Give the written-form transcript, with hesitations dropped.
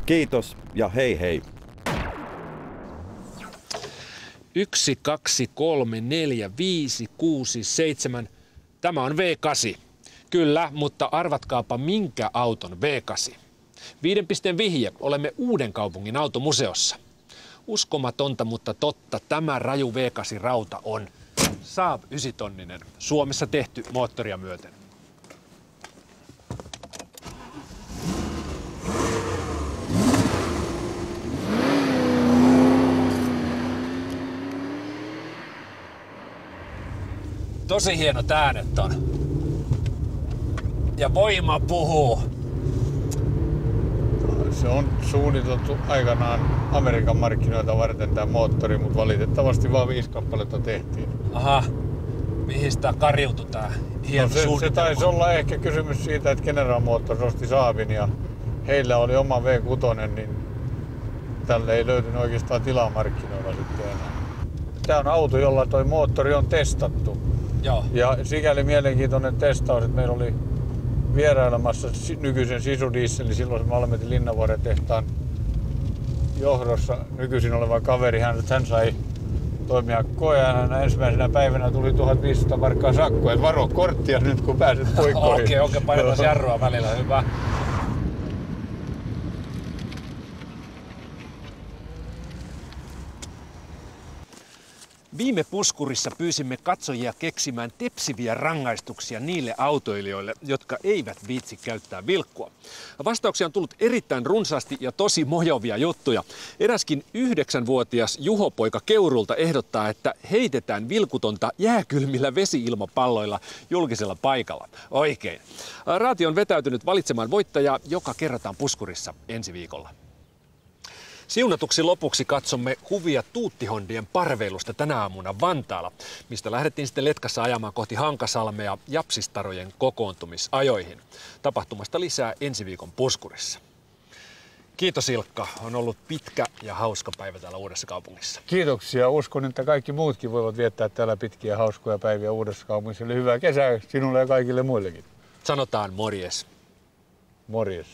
Kiitos ja hei hei. 1, 2, 3, 4, 5, 6, 7. Tämä on V8. Kyllä, mutta arvatkaapa minkä auton V8. 5 pisteen vihje. Olemme Uudenkaupungin automuseossa. Uskomatonta, mutta totta. Tämä raju V8 rauta on Saab 9-tonninen. Suomessa tehty moottoria myöten. Tosi hienot äänet on. Ja voima puhuu. Se on suunniteltu aikanaan Amerikan markkinoita varten tämä moottori, mutta valitettavasti vain 5 kappaletta tehtiin. Aha. Mihin sitä kariutui tää hieno suunnitelma? Se taisi olla ehkä kysymys siitä, että General Motors osti Saabin ja heillä oli oma V6, niin tälle ei löytynyt oikeastaan tilaa markkinoilla sitten enää. Tämä on auto, jolla toi moottori on testattu. Joo. Ja sikäli mielenkiintoinen testaus, että meillä oli vierailemassa nykyisen Sisudieselin silloin Malmetin Linnanvuoren tehtaan johdossa nykyisin oleva kaveri. Hän sai toimia koeajana. Ensimmäisenä päivänä tuli 1500 markkaa sakkoa, että varo korttia nyt kun pääset poikkoihin. Okei, painetaan jarrua välillä, hyvä. Viime puskurissa pyysimme katsojia keksimään tepsiviä rangaistuksia niille autoilijoille, jotka eivät viitsi käyttää vilkkua. Vastauksia on tullut erittäin runsaasti ja tosi mojovia juttuja. Eräskin 9-vuotias Juho-poika Keurulta ehdottaa, että heitetään vilkutonta jääkylmillä vesi-ilmapalloilla julkisella paikalla. Oikein. Raati on vetäytynyt valitsemaan voittajaa, joka kerrotaan puskurissa ensi viikolla. Siunatuksi lopuksi katsomme kuvia tuuttihondien parveilusta tänä aamuna Vantaalla, mistä lähdettiin sitten letkassa ajamaan kohti Hankasalmea japsistarojen kokoontumisajoihin. Tapahtumasta lisää ensi viikon puskurissa. Kiitos Ilkka, on ollut pitkä ja hauska päivä täällä Uudessakaupungissa. Kiitoksia, uskon, että kaikki muutkin voivat viettää täällä pitkiä hauskoja päiviä Uudessakaupungissa. Eli hyvää kesää sinulle ja kaikille muillekin. Sanotaan morjes. Morjes.